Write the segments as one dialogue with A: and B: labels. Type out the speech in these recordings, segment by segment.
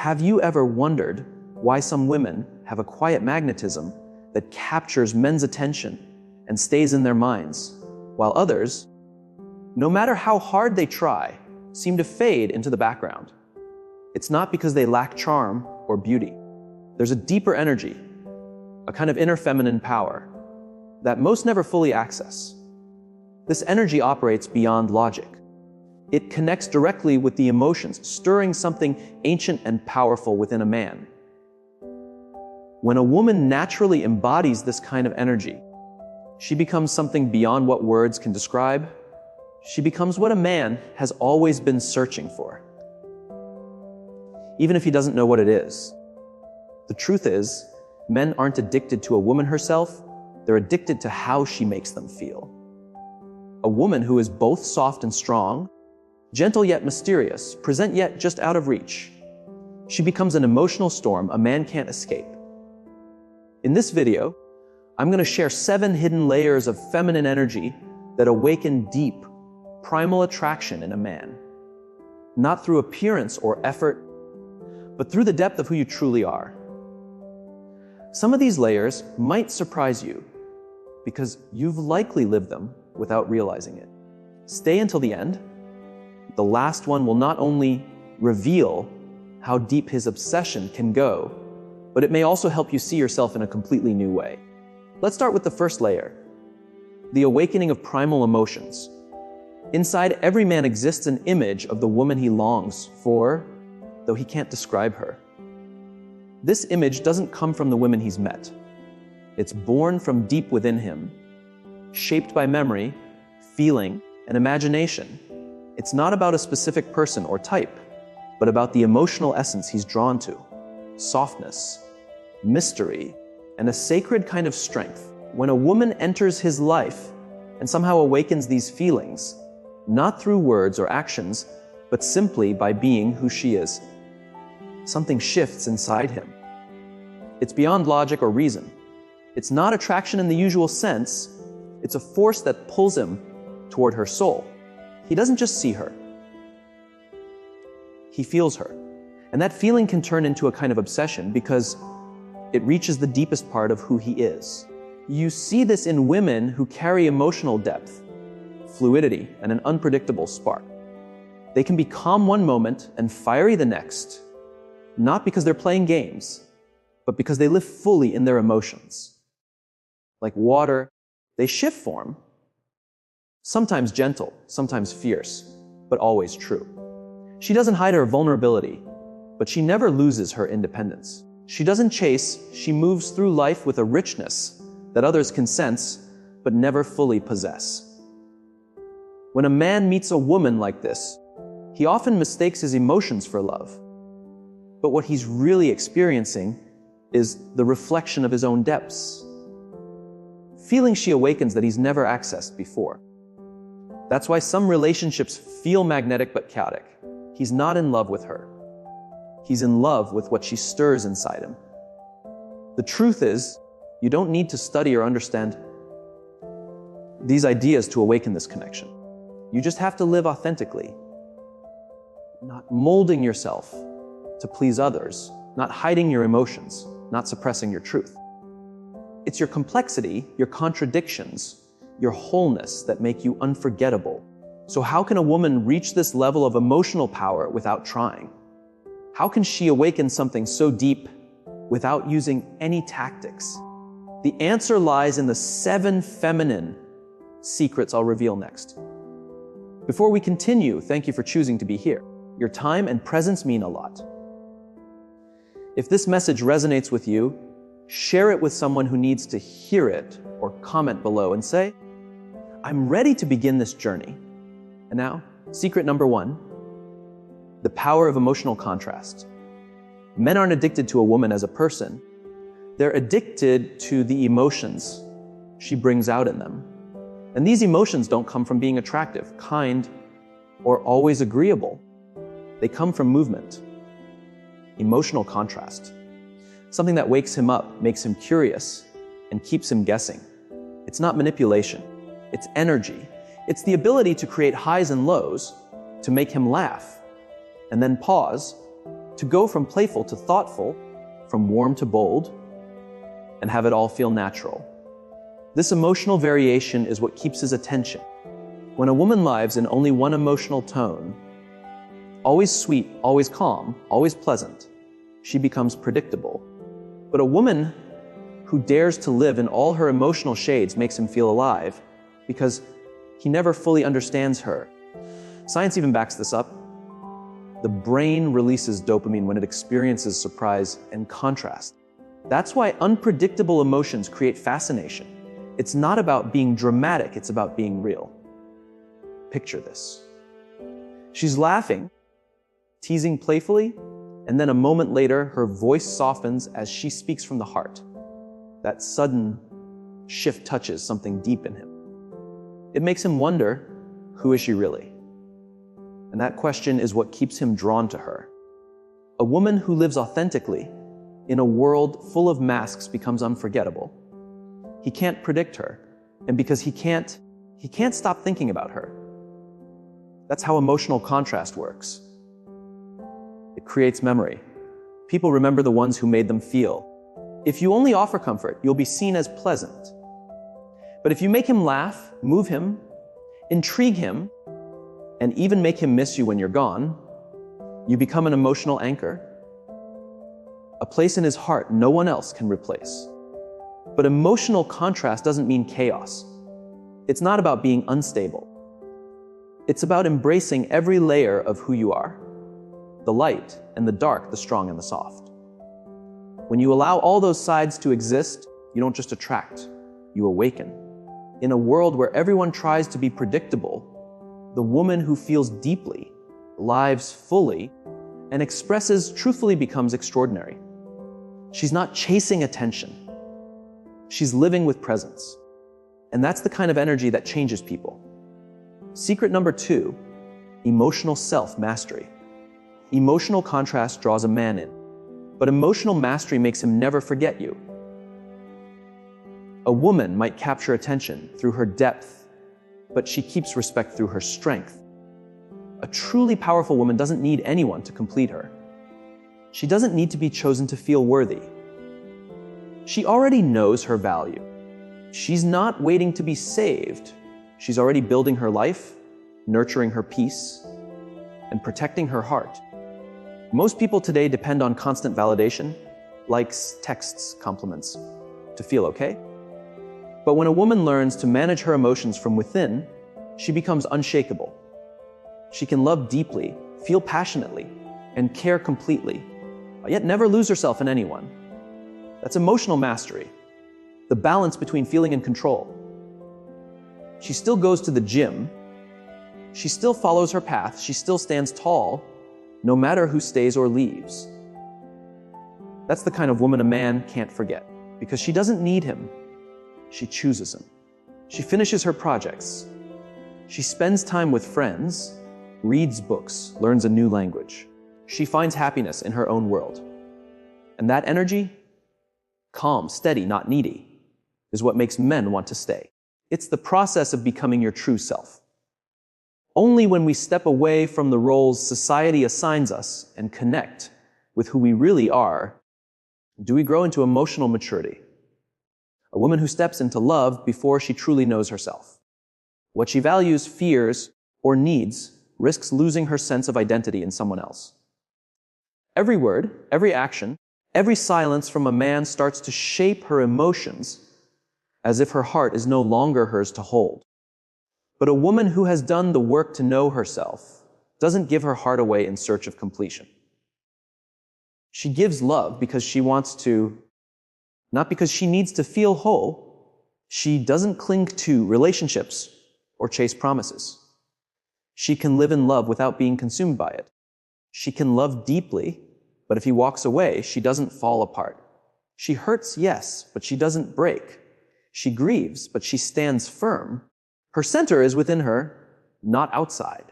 A: Have you ever wondered why some women have a quiet magnetism that captures men's attention and stays in their minds, while others, no matter how hard they try, seem to fade into the background? It's not because they lack charm or beauty. There's a deeper energy, a kind of inner feminine power that most never fully access. This energy operates beyond logic. It connects directly with the emotions, stirring something ancient and powerful within a man. When a woman naturally embodies this kind of energy, she becomes something beyond what words can describe. She becomes what a man has always been searching for, even if he doesn't know what it is. The truth is, men aren't addicted to a woman herself, they're addicted to how she makes them feel. A woman who is both soft and strong, gentle yet mysterious, present yet just out of reach. She becomes an emotional storm a man can't escape. In this video, I'm going to share 7 hidden layers of feminine energy that awaken deep, primal attraction in a man. Not through appearance or effort, but through the depth of who you truly are. Some of these layers might surprise you because you've likely lived them without realizing it. Stay until the end. The last one will not only reveal how deep his obsession can go, but it may also help you see yourself in a completely new way. Let's start with the first layer, the awakening of primal emotions. Inside every man exists an image of the woman he longs for, though he can't describe her. This image doesn't come from the women he's met. It's born from deep within him, shaped by memory, feeling, and imagination. It's not about a specific person or type, but about the emotional essence he's drawn to. Softness, mystery, and a sacred kind of strength. When a woman enters his life and somehow awakens these feelings, not through words or actions, but simply by being who she is, something shifts inside him. It's beyond logic or reason. It's not attraction in the usual sense. It's a force that pulls him toward her soul. He doesn't just see her. He feels her. And that feeling can turn into a kind of obsession because it reaches the deepest part of who he is. You see this in women who carry emotional depth, fluidity, and an unpredictable spark. They can be calm one moment and fiery the next, not because they're playing games, but because they live fully in their emotions. Like water, they shift form, sometimes gentle, sometimes fierce, but always true. She doesn't hide her vulnerability, but she never loses her independence. She doesn't chase, she moves through life with a richness that others can sense, but never fully possess. When a man meets a woman like this, he often mistakes his emotions for love. But what he's really experiencing is the reflection of his own depths. Feeling she awakens that he's never accessed before. That's why some relationships feel magnetic but chaotic. He's not in love with her. He's in love with what she stirs inside him. The truth is, you don't need to study or understand these ideas to awaken this connection. You just have to live authentically, not molding yourself to please others, not hiding your emotions, not suppressing your truth. It's your complexity, your contradictions, your wholeness that make you unforgettable. So how can a woman reach this level of emotional power without trying? How can she awaken something so deep without using any tactics? The answer lies in the 7 feminine secrets I'll reveal next. Before we continue, thank you for choosing to be here. Your time and presence mean a lot. If this message resonates with you, share it with someone who needs to hear it, or comment below and say, I'm ready to begin this journey. And now, secret number 1, the power of emotional contrast. Men aren't addicted to a woman as a person. They're addicted to the emotions she brings out in them. And these emotions don't come from being attractive, kind, or always agreeable. They come from movement, emotional contrast. Something that wakes him up, makes him curious, and keeps him guessing. It's not manipulation, it's energy. It's the ability to create highs and lows, to make him laugh, and then pause, to go from playful to thoughtful, from warm to bold, and have it all feel natural. This emotional variation is what keeps his attention. When a woman lives in only one emotional tone, always sweet, always calm, always pleasant, she becomes predictable. But a woman who dares to live in all her emotional shades makes him feel alive, because he never fully understands her. Science even backs this up. The brain releases dopamine when it experiences surprise and contrast. That's why unpredictable emotions create fascination. It's not about being dramatic, it's about being real. Picture this. She's laughing, teasing playfully, and then a moment later, her voice softens as she speaks from the heart. That sudden shift touches something deep in him. It makes him wonder, who is she really? And that question is what keeps him drawn to her. A woman who lives authentically in a world full of masks becomes unforgettable. He can't predict her, and because he can't stop thinking about her. That's how emotional contrast works. It creates memory. People remember the ones who made them feel. If you only offer comfort, you'll be seen as pleasant. But if you make him laugh, move him, intrigue him, and even make him miss you when you're gone, you become an emotional anchor. A place in his heart no one else can replace. But emotional contrast doesn't mean chaos. It's not about being unstable. It's about embracing every layer of who you are. The light and the dark, the strong and the soft. When you allow all those sides to exist, you don't just attract, you awaken. In a world where everyone tries to be predictable, the woman who feels deeply, lives fully, and expresses truthfully becomes extraordinary. She's not chasing attention. She's living with presence. And that's the kind of energy that changes people. Secret number 2, emotional self-mastery. Emotional contrast draws a man in, but emotional mastery makes him never forget you. A woman might capture attention through her depth, but she keeps respect through her strength. A truly powerful woman doesn't need anyone to complete her. She doesn't need to be chosen to feel worthy. She already knows her value. She's not waiting to be saved. She's already building her life, nurturing her peace, and protecting her heart. Most people today depend on constant validation, likes, texts, compliments, to feel okay. But when a woman learns to manage her emotions from within, she becomes unshakable. She can love deeply, feel passionately, and care completely, yet never lose herself in anyone. That's emotional mastery, the balance between feeling and control. She still goes to the gym, she still follows her path, she still stands tall, no matter who stays or leaves. That's the kind of woman a man can't forget, because she doesn't need him. She chooses him. She finishes her projects. She spends time with friends, reads books, learns a new language. She finds happiness in her own world. And that energy, calm, steady, not needy, is what makes men want to stay. It's the process of becoming your true self. Only when we step away from the roles society assigns us and connect with who we really are, do we grow into emotional maturity. A woman who steps into love before she truly knows herself. What she values, fears, or needs risks losing her sense of identity in someone else. Every word, every action, every silence from a man starts to shape her emotions as if her heart is no longer hers to hold. But a woman who has done the work to know herself doesn't give her heart away in search of completion. She gives love because she wants to, not because she needs to feel whole. She doesn't cling to relationships or chase promises. She can live in love without being consumed by it. She can love deeply, but if he walks away, she doesn't fall apart. She hurts, yes, but she doesn't break. She grieves, but she stands firm. Her center is within her, not outside.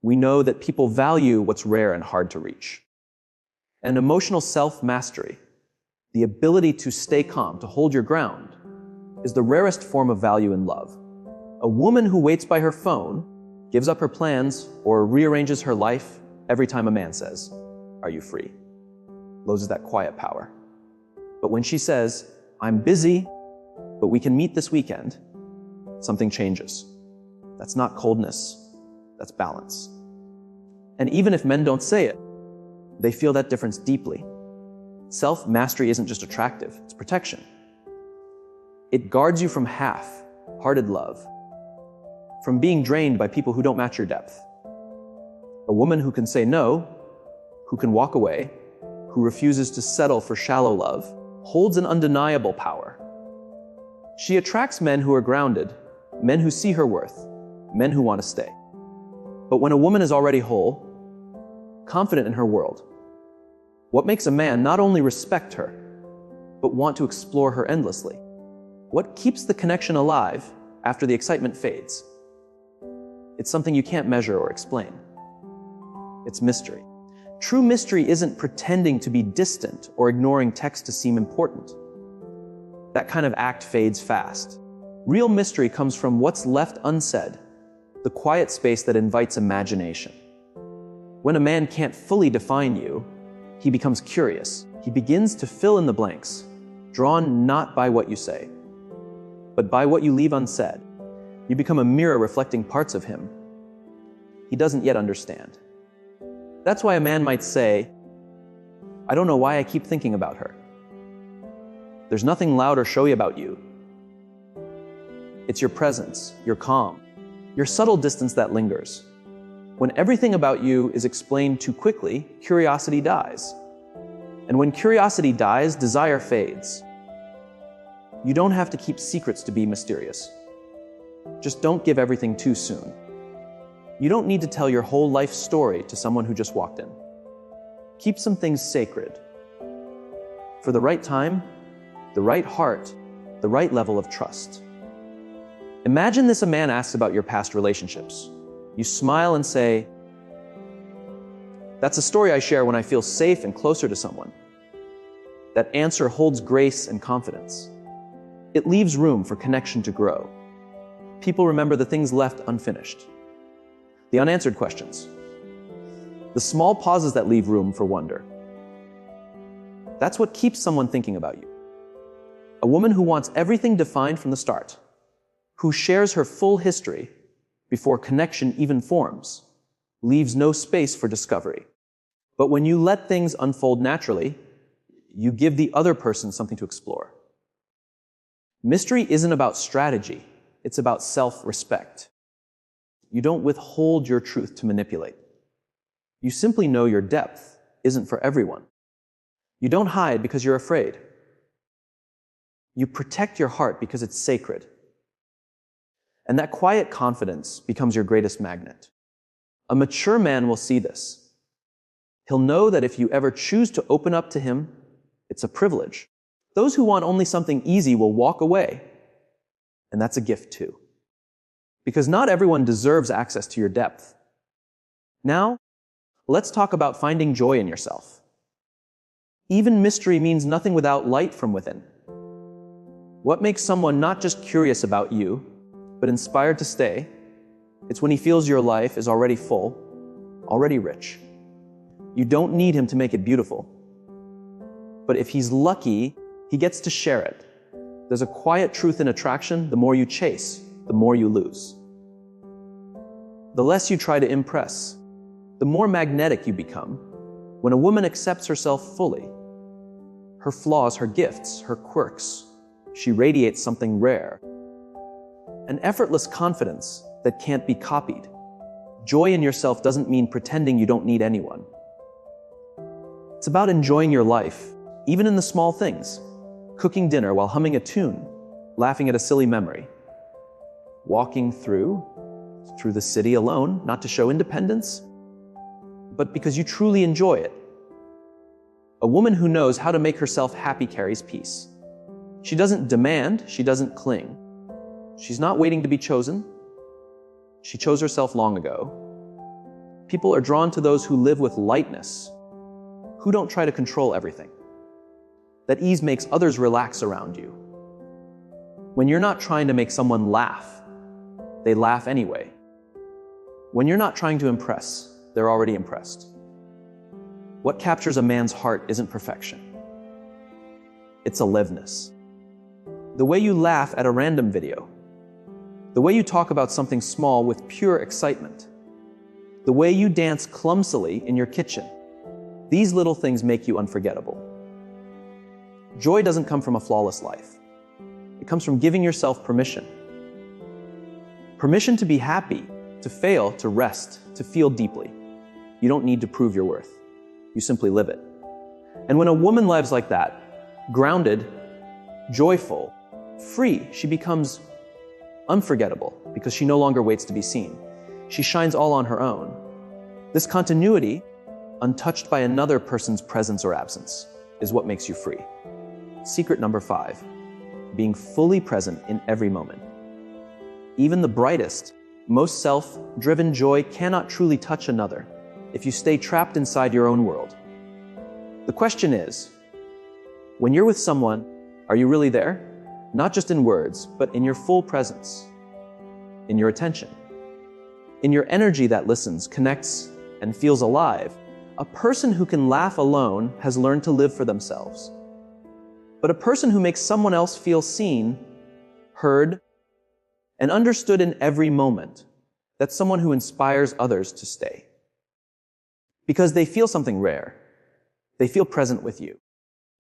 A: We know that people value what's rare and hard to reach. And emotional self-mastery, the ability to stay calm, to hold your ground, is the rarest form of value in love. A woman who waits by her phone, gives up her plans, or rearranges her life every time a man says, are you free? Loses that quiet power. But when she says, I'm busy, but we can meet this weekend, something changes. That's not coldness, that's balance. And even if men don't say it, they feel that difference deeply. Self-mastery isn't just attractive, it's protection. It guards you from half-hearted love, from being drained by people who don't match your depth. A woman who can say no, who can walk away, who refuses to settle for shallow love, holds an undeniable power. She attracts men who are grounded, men who see her worth, men who want to stay. But when a woman is already whole, confident in her world, what makes a man not only respect her, but want to explore her endlessly? What keeps the connection alive after the excitement fades? It's something you can't measure or explain. It's mystery. True mystery isn't pretending to be distant or ignoring text to seem important. That kind of act fades fast. Real mystery comes from what's left unsaid, the quiet space that invites imagination. When a man can't fully define you, he becomes curious. He begins to fill in the blanks, drawn not by what you say, but by what you leave unsaid. You become a mirror reflecting parts of him he doesn't yet understand. That's why a man might say, I don't know why I keep thinking about her. There's nothing loud or showy about you. It's your presence, your calm, your subtle distance that lingers. When everything about you is explained too quickly, curiosity dies. And when curiosity dies, desire fades. You don't have to keep secrets to be mysterious. Just don't give everything too soon. You don't need to tell your whole life story to someone who just walked in. Keep some things sacred. For the right time, the right heart, the right level of trust. Imagine this: a man asks about your past relationships. You smile and say, that's a story I share when I feel safe and closer to someone. That answer holds grace and confidence. It leaves room for connection to grow. People remember the things left unfinished, the unanswered questions, the small pauses that leave room for wonder. That's what keeps someone thinking about you. A woman who wants everything defined from the start, who shares her full history before connection even forms, leaves no space for discovery. But when you let things unfold naturally, you give the other person something to explore. Mystery isn't about strategy, it's about self-respect. You don't withhold your truth to manipulate. You simply know your depth isn't for everyone. You don't hide because you're afraid. You protect your heart because it's sacred. And that quiet confidence becomes your greatest magnet. A mature man will see this. He'll know that if you ever choose to open up to him, it's a privilege. Those who want only something easy will walk away. And that's a gift too. Because not everyone deserves access to your depth. Now, let's talk about finding joy in yourself. Even mystery means nothing without light from within. What makes someone not just curious about you, but inspired to stay? It's when he feels your life is already full, already rich. You don't need him to make it beautiful. But if he's lucky, he gets to share it. There's a quiet truth in attraction: the more you chase, the more you lose. The less you try to impress, the more magnetic you become. When a woman accepts herself fully, her flaws, her gifts, her quirks, she radiates something rare. An effortless confidence that can't be copied. Joy in yourself doesn't mean pretending you don't need anyone. It's about enjoying your life, even in the small things. Cooking dinner while humming a tune, laughing at a silly memory. Walking through the city alone, not to show independence, but because you truly enjoy it. A woman who knows how to make herself happy carries peace. She doesn't demand, she doesn't cling. She's not waiting to be chosen. She chose herself long ago. People are drawn to those who live with lightness, who don't try to control everything. That ease makes others relax around you. When you're not trying to make someone laugh, they laugh anyway. When you're not trying to impress, they're already impressed. What captures a man's heart isn't perfection. It's aliveness. The way you laugh at a random video. The way you talk about something small with pure excitement. The way you dance clumsily in your kitchen. These little things make you unforgettable. Joy doesn't come from a flawless life. It comes from giving yourself permission. Permission to be happy, to fail, to rest, to feel deeply. You don't need to prove your worth. You simply live it. And when a woman lives like that, grounded, joyful, free, she becomes unforgettable because she no longer waits to be seen. She shines all on her own. This continuity, untouched by another person's presence or absence, is what makes you free. Secret number 5, being fully present in every moment. Even the brightest, most self-driven joy cannot truly touch another if you stay trapped inside your own world. The question is, when you're with someone, are you really there? Not just in words, but in your full presence, in your attention, in your energy that listens, connects, and feels alive. A person who can laugh alone has learned to live for themselves. But a person who makes someone else feel seen, heard, and understood in every moment, that's someone who inspires others to stay. Because they feel something rare. They feel present with you.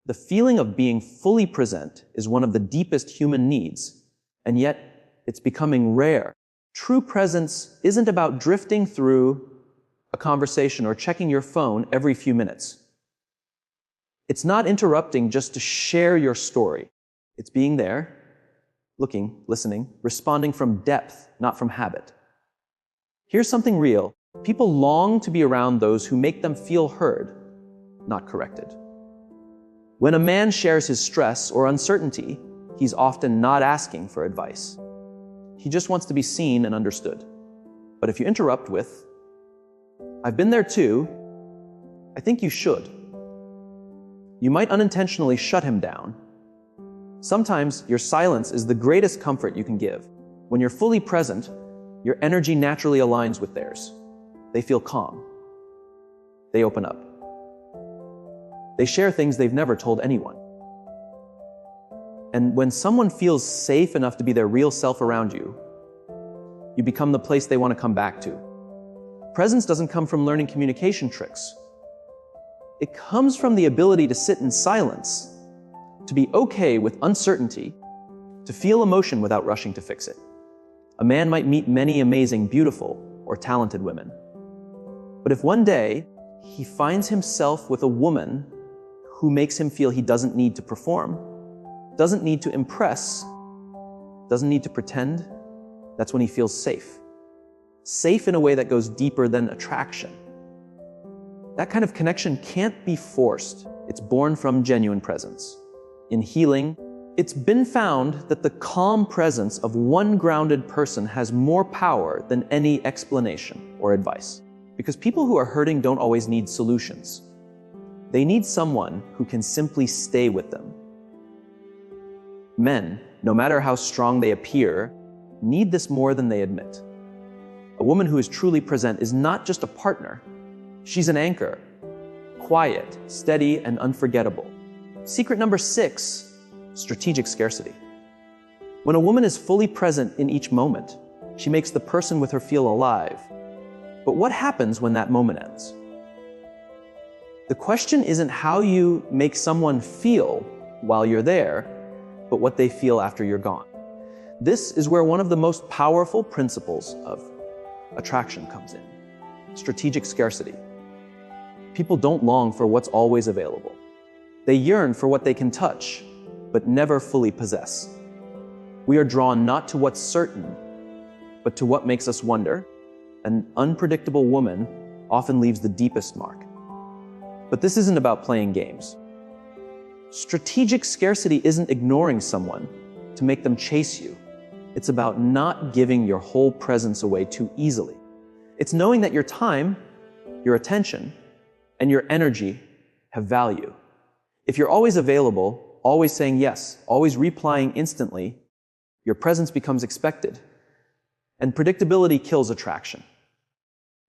A: The feeling of being fully present is one of the deepest human needs, and yet it's becoming rare. True presence isn't about drifting through a conversation or checking your phone every few minutes. It's not interrupting just to share your story. It's being there, looking, listening, responding from depth, not from habit. Here's something real. People long to be around those who make them feel heard, not corrected. When a man shares his stress or uncertainty, he's often not asking for advice. He just wants to be seen and understood. But if you interrupt with, "I've been there too, I think you should," you might unintentionally shut him down. Sometimes your silence is the greatest comfort you can give. When you're fully present, your energy naturally aligns with theirs. They feel calm. They open up. They share things they've never told anyone. And when someone feels safe enough to be their real self around you, you become the place they want to come back to. Presence doesn't come from learning communication tricks. It comes from the ability to sit in silence, to be okay with uncertainty, to feel emotion without rushing to fix it. A man might meet many amazing, beautiful, or talented women. But if one day he finds himself with a woman who makes him feel he doesn't need to perform, doesn't need to impress, doesn't need to pretend, that's when he feels safe. Safe in a way that goes deeper than attraction. That kind of connection can't be forced. It's born from genuine presence. In healing, it's been found that the calm presence of one grounded person has more power than any explanation or advice. Because people who are hurting don't always need solutions. They need someone who can simply stay with them. Men, no matter how strong they appear, need this more than they admit. A woman who is truly present is not just a partner. She's an anchor, quiet, steady, and unforgettable. Secret number 6, strategic scarcity. When a woman is fully present in each moment, she makes the person with her feel alive. But what happens when that moment ends? The question isn't how you make someone feel while you're there, but what they feel after you're gone. This is where one of the most powerful principles of attraction comes in. Strategic scarcity. People don't long for what's always available. They yearn for what they can touch, but never fully possess. We are drawn not to what's certain, but to what makes us wonder. An unpredictable woman often leaves the deepest mark. But this isn't about playing games. Strategic scarcity isn't ignoring someone to make them chase you. It's about not giving your whole presence away too easily. It's knowing that your time, your attention, and your energy have value. If you're always available, always saying yes, always replying instantly, your presence becomes expected. And predictability kills attraction.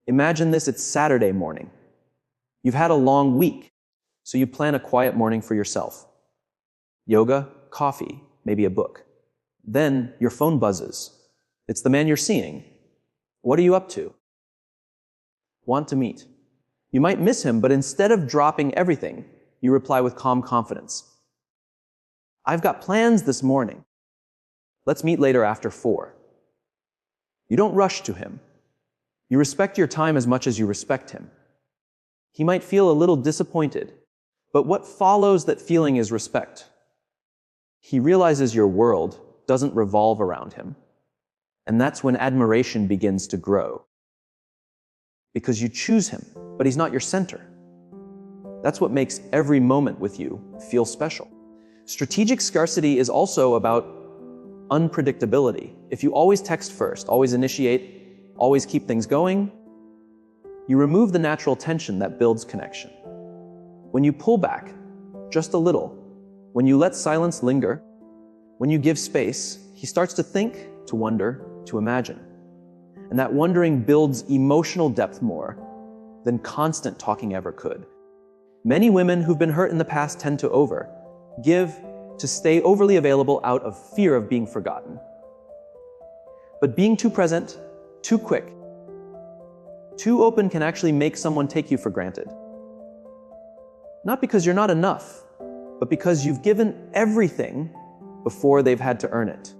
A: Imagine this, it's Saturday morning. You've had a long week, so you plan a quiet morning for yourself. Yoga, coffee, maybe a book. Then your phone buzzes. It's the man you're seeing. What are you up to? Want to meet. You might miss him, but instead of dropping everything, you reply with calm confidence. I've got plans this morning. Let's meet later after 4. You don't rush to him. You respect your time as much as you respect him. He might feel a little disappointed, but what follows that feeling is respect. He realizes your world doesn't revolve around him, and that's when admiration begins to grow. Because you choose him, but he's not your center. That's what makes every moment with you feel special. Strategic scarcity is also about unpredictability. If you always text first, always initiate, always keep things going, you remove the natural tension that builds connection. When you pull back, just a little, when you let silence linger, when you give space, he starts to think, to wonder, to imagine. And that wondering builds emotional depth more than constant talking ever could. Many women who've been hurt in the past tend to give to stay overly available out of fear of being forgotten. But being too present, too quick, too open can actually make someone take you for granted. Not because you're not enough, but because you've given everything before they've had to earn it.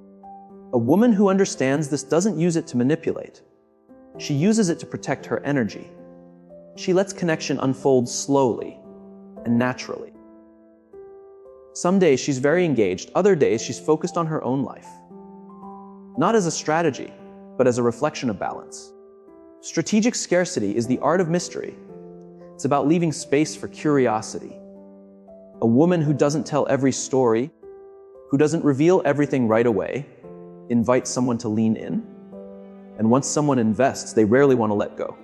A: A woman who understands this doesn't use it to manipulate. She uses it to protect her energy. She lets connection unfold slowly and naturally. Some days she's very engaged, other days she's focused on her own life. Not as a strategy, but as a reflection of balance. Strategic scarcity is the art of mystery. It's about leaving space for curiosity. A woman who doesn't tell every story, who doesn't reveal everything right away, invites someone to lean in. And once someone invests, they rarely want to let go.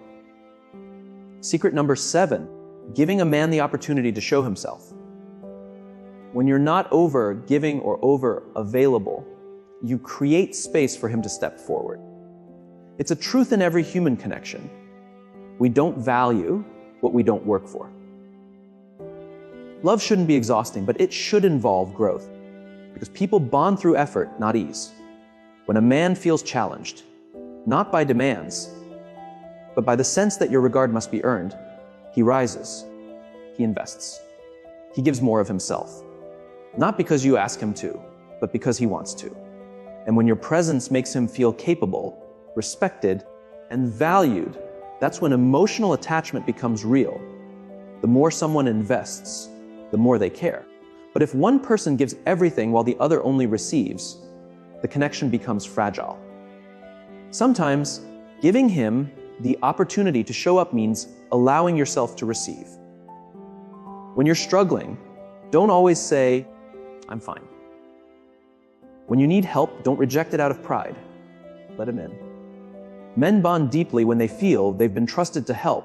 A: Secret number 7, giving a man the opportunity to show himself. When you're not over giving or over available, you create space for him to step forward. It's a truth in every human connection. We don't value what we don't work for. Love shouldn't be exhausting, but it should involve growth. Because people bond through effort, not ease. When a man feels challenged, not by demands, but by the sense that your regard must be earned, he rises, he invests, he gives more of himself. Not because you ask him to, but because he wants to. And when your presence makes him feel capable, respected, and valued, that's when emotional attachment becomes real. The more someone invests, the more they care. But if one person gives everything while the other only receives, the connection becomes fragile. Sometimes, giving him the opportunity to show up means allowing yourself to receive. When you're struggling, don't always say, "I'm fine." When you need help, don't reject it out of pride. Let him in. Men bond deeply when they feel they've been trusted to help,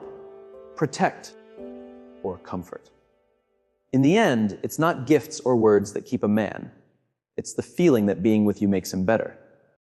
A: protect, or comfort. In the end, it's not gifts or words that keep a man. It's the feeling that being with you makes him better.